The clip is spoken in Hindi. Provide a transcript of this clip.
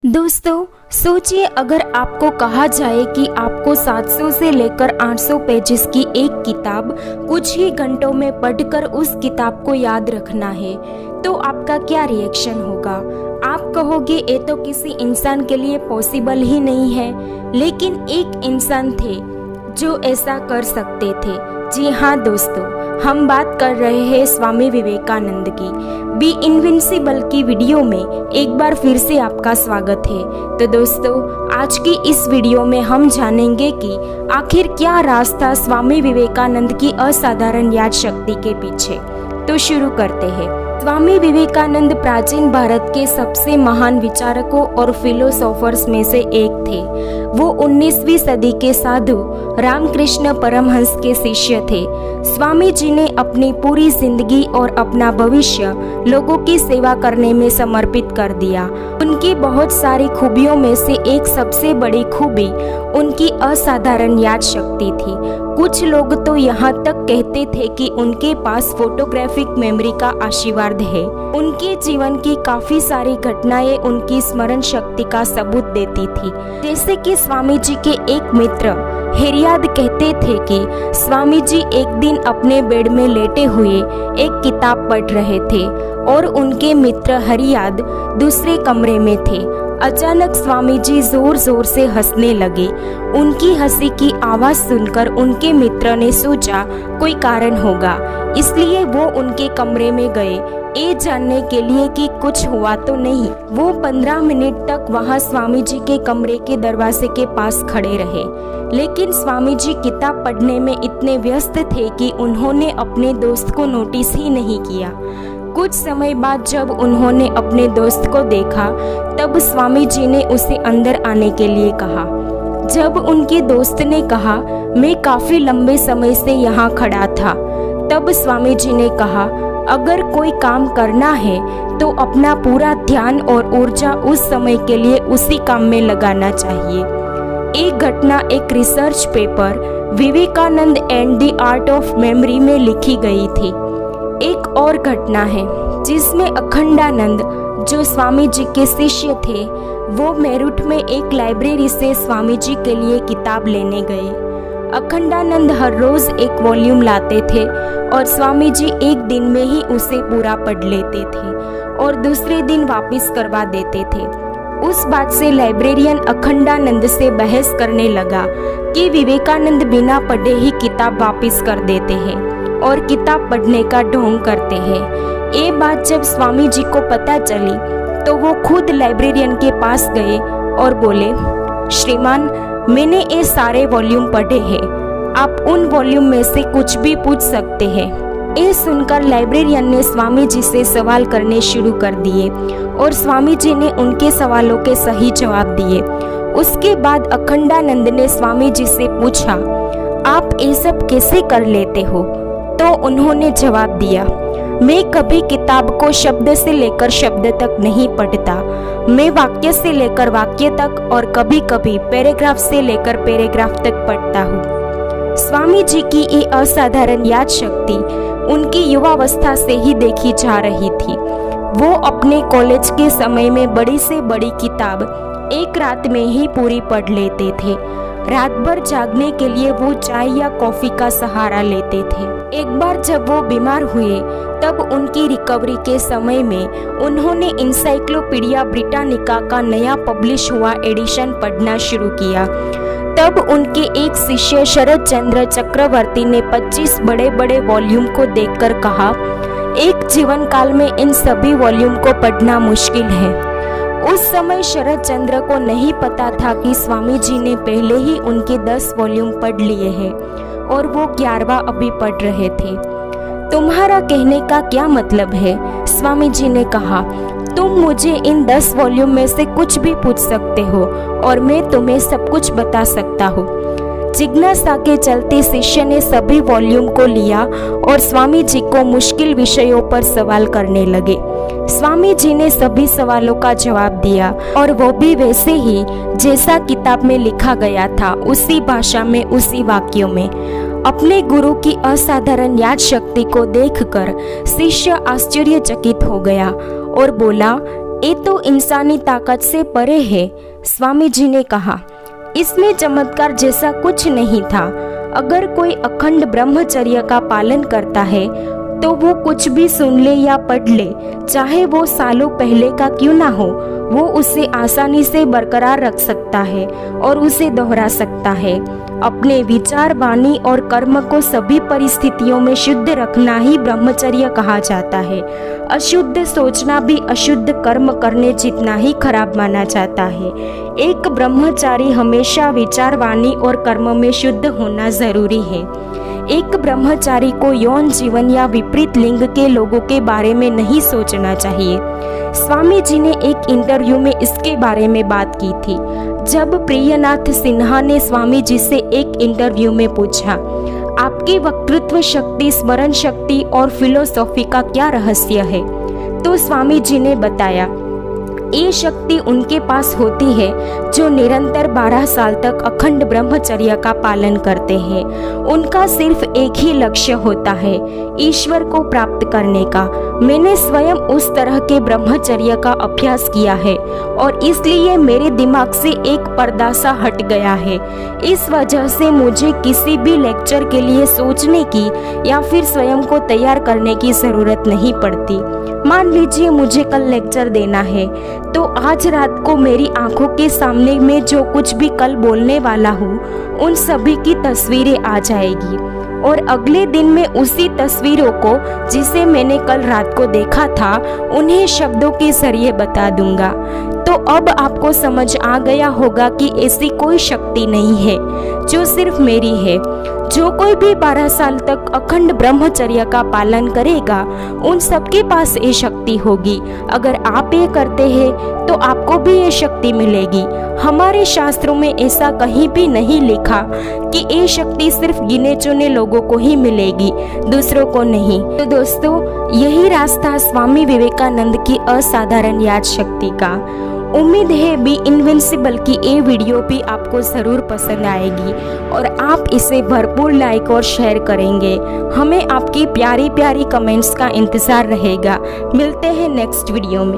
दोस्तों, सोचिए अगर आपको कहा जाए कि आपको 700 से लेकर 800 पेजेस की एक किताब कुछ ही घंटों में पढ़कर उस किताब को याद रखना है, तो आपका क्या रिएक्शन होगा? आप कहोगे ये तो किसी इंसान के लिए पॉसिबल ही नहीं है। लेकिन एक इंसान थे जो ऐसा कर सकते थे। जी हाँ दोस्तों, हम बात कर रहे हैं स्वामी विवेकानंद की। बी इनविंसिबल की वीडियो में एक बार फिर से आपका स्वागत है। तो दोस्तों, आज की इस वीडियो में हम जानेंगे कि आखिर क्या राज था स्वामी विवेकानंद की असाधारण याद शक्ति के पीछे। तो शुरू करते हैं। स्वामी विवेकानंद प्राचीन भारत के सबसे महान विचारकों और फिलोसोफर्स में से एक थे। वो 19वीं सदी के साधु रामकृष्ण परमहंस के शिष्य थे। स्वामी जी ने अपनी पूरी जिंदगी और अपना भविष्य लोगों की सेवा करने में समर्पित कर दिया। उनकी बहुत सारी खूबियों में से एक सबसे बड़ी खूबी उनकी असाधारण याद शक्ति थी। कुछ लोग तो यहाँ तक कहते थे कि उनके पास फोटोग्राफिक मेमोरी का आशीर्वाद है। उनके जीवन की काफी सारी घटनाएं उनकी स्मरण शक्ति का सबूत देती थी। जैसे कि स्वामी जी के एक मित्र हेरियाद कहते थे कि स्वामी जी एक दिन अपने बेड में लेटे हुए एक किताब पढ़ रहे थे और उनके मित्र हरियाद दूसरे कमरे में थे। अचानक स्वामी जी जोर जोर से हंसने लगे। उनकी हंसी की आवाज सुनकर उनके मित्र ने सोचा कोई कारण होगा, इसलिए वो उनके कमरे में गए ये जानने के लिए कि कुछ हुआ तो नहीं। वो 15 मिनट तक वहां स्वामी जी के कमरे के दरवाजे के पास खड़े रहे, लेकिन स्वामी जी किताब पढ़ने में इतने व्यस्त थे कि उन्होंने अपने दोस्त को नोटिस ही नहीं किया। कुछ समय बाद जब उन्होंने अपने दोस्त को देखा, तब स्वामी जी ने उसे अंदर आने के लिए कहा। जब उनके दोस्त ने कहा, मैं काफी लंबे समय से यहाँ खड़ा था, तब स्वामी जी ने कहा, अगर कोई काम करना है तो अपना पूरा ध्यान और ऊर्जा उस समय के लिए उसी काम में लगाना चाहिए। एक घटना एक research paper Vivekananda and the art of memory में लिखी गई थी। एक और घटना है जिसमें अखंडानंद, जो स्वामी जी के शिष्य थे, वो मेरठ में एक लाइब्रेरी से स्वामी जी के लिए किताब लेने गए। अखंडानंद हर रोज एक वॉल्यूम लाते थे और स्वामी जी एक दिन में ही उसे पूरा पढ़ लेते थे और दूसरे दिन वापस करवा देते थे। उस बात से लाइब्रेरियन अखंडानंद से बहस करने लगा कि विवेकानंद बिना पढ़े ही किताब वापस कर देते हैं और किताब पढ़ने का ढोंग करते हैं। ये बात जब स्वामी जी को पता चली तो वो खुद लाइब्रेरियन के पास गए और बोले, श्रीमान, मैंने ये सारे वॉल्यूम पढ़े हैं, आप उन वॉल्यूम में से कुछ भी पूछ सकते हैं। ये सुनकर लाइब्रेरियन ने स्वामी जी से सवाल करने शुरू कर दिए और स्वामी जी ने उनके सवालों के सही जवाब दिए। उसके बाद अखंडानंद ने स्वामी जी से पूछा, आप ये सब कैसे कर लेते हो? तो उन्होंने जवाब दिया, मैं कभी किताब को शब्द से लेकर शब्द तक नहीं पढ़ता, मैं वाक्य से लेकर वाक्य तक और कभी कभी पैराग्राफ से लेकर पैराग्राफ तक पढ़ता हूँ। स्वामी जी की ये असाधारण याद शक्ति उनकी युवावस्था से ही देखी जा रही थी। वो अपने कॉलेज के समय में बड़ी से बड़ी किताब एक रात में ही पूरी पढ़ लेते थे। रात भर जागने के लिए वो चाय या कॉफी का सहारा लेते थे। एक बार जब वो बीमार हुए, तब उनकी रिकवरी के समय में उन्होंने इंसाइक्लोपीडिया ब्रिटानिका का नया पब्लिश हुआ एडिशन पढ़ना शुरू किया। तब उनके एक शिष्य शरद चंद्र चक्रवर्ती ने 25 बड़े बड़े वॉल्यूम को देखकर कहा, एक जीवन काल में इन सभी वॉल्यूम को पढ़ना मुश्किल है। उस समय शरद चंद्र को नहीं पता था कि स्वामी जी ने पहले ही उनके 10 वॉल्यूम पढ़ लिए हैं और वो 11वां अभी पढ़ रहे थे। तुम्हारा कहने का क्या मतलब है? स्वामी जी ने कहा, तुम मुझे इन 10 वॉल्यूम में से कुछ भी पूछ सकते हो और मैं तुम्हें सब कुछ बता सकता हूँ। जिज्ञासा के चलते शिष्य ने सभी वॉल्यूम को लिया और स्वामी जी को मुश्किल विषयों पर सवाल करने लगे। स्वामी जी ने सभी सवालों का जवाब दिया और वो भी वैसे ही जैसा किताब में लिखा गया था, उसी भाषा में, उसी वाक्यों में। अपने गुरु की असाधारण याद शक्ति को देखकर शिष्य आश्चर्यचकित हो गया और बोला, ये तो इंसानी ताकत से परे है, स्वामी जी ने कहा। इसमें चमत्कार जैसा कुछ नहीं था। अगर कोई अखंड ब्रह्मचर्य का पालन करता है तो वो कुछ भी सुन ले या पढ़ ले, चाहे वो सालों पहले का क्यों ना हो, वो उसे आसानी से बरकरार रख सकता है और उसे दोहरा सकता है। अपने विचार, वाणी और कर्म को सभी परिस्थितियों में शुद्ध रखना ही ब्रह्मचर्य कहा जाता है। अशुद्ध सोचना भी अशुद्ध कर्म करने जितना ही खराब माना जाता है। एक ब्रह्मचारी हमेशा विचार, वाणी और कर्म में शुद्ध होना जरूरी है। एक ब्रह्मचारी को यौन जीवन या विपरीत लिंग के लोगों के बारे में नहीं सोचना चाहिए। स्वामी जी ने एक इंटरव्यू में इसके बारे में बात की थी। जब प्रियनाथ सिन्हा ने स्वामी जी से एक इंटरव्यू में पूछा, आपकी वक्तृत्व शक्ति, स्मरण शक्ति और फिलोसॉफी का क्या रहस्य है, तो स्वामी जी ने बताया, ये शक्ति उनके पास होती है जो निरंतर 12 साल तक अखंड ब्रह्मचर्य का पालन करते हैं। उनका सिर्फ एक ही लक्ष्य होता है, ईश्वर को प्राप्त करने का। मैंने स्वयं उस तरह के ब्रह्मचर्य का अभ्यास किया है और इसलिए मेरे दिमाग से एक पर्दा सा हट गया है। इस वजह से मुझे किसी भी लेक्चर के लिए सोचने की या फिर स्वयं को तैयार करने की जरूरत नहीं पड़ती। मान लीजिए मुझे कल लेक्चर देना है, तो आज रात को मेरी आंखों के सामने में जो कुछ भी कल बोलने वाला हूँ, उन सभी की तस्वीरें आ जाएगी और अगले दिन में उसी तस्वीरों को, जिसे मैंने कल रात को देखा था, उन्हें शब्दों के जरिए बता दूंगा। तो अब आपको समझ आ गया होगा कि ऐसी कोई शक्ति नहीं है जो सिर्फ मेरी है। जो कोई भी 12 साल तक अखंड ब्रह्मचर्य का पालन करेगा, उन सबके पास ये शक्ति होगी। अगर आप ये करते हैं तो आपको भी ये शक्ति मिलेगी। हमारे शास्त्रों में ऐसा कहीं भी नहीं लिखा कि ये शक्ति सिर्फ गिने चुने लोगों को ही मिलेगी, दूसरों को नहीं। तो दोस्तों, यही रास्ता स्वामी विवेकानंद की असाधारण याद शक्ति का। उम्मीद है बी इनविंसिबल की ये वीडियो भी आपको ज़रूर पसंद आएगी और आप इसे भरपूर लाइक और शेयर करेंगे। हमें आपकी प्यारी प्यारी कमेंट्स का इंतज़ार रहेगा। मिलते हैं नेक्स्ट वीडियो में।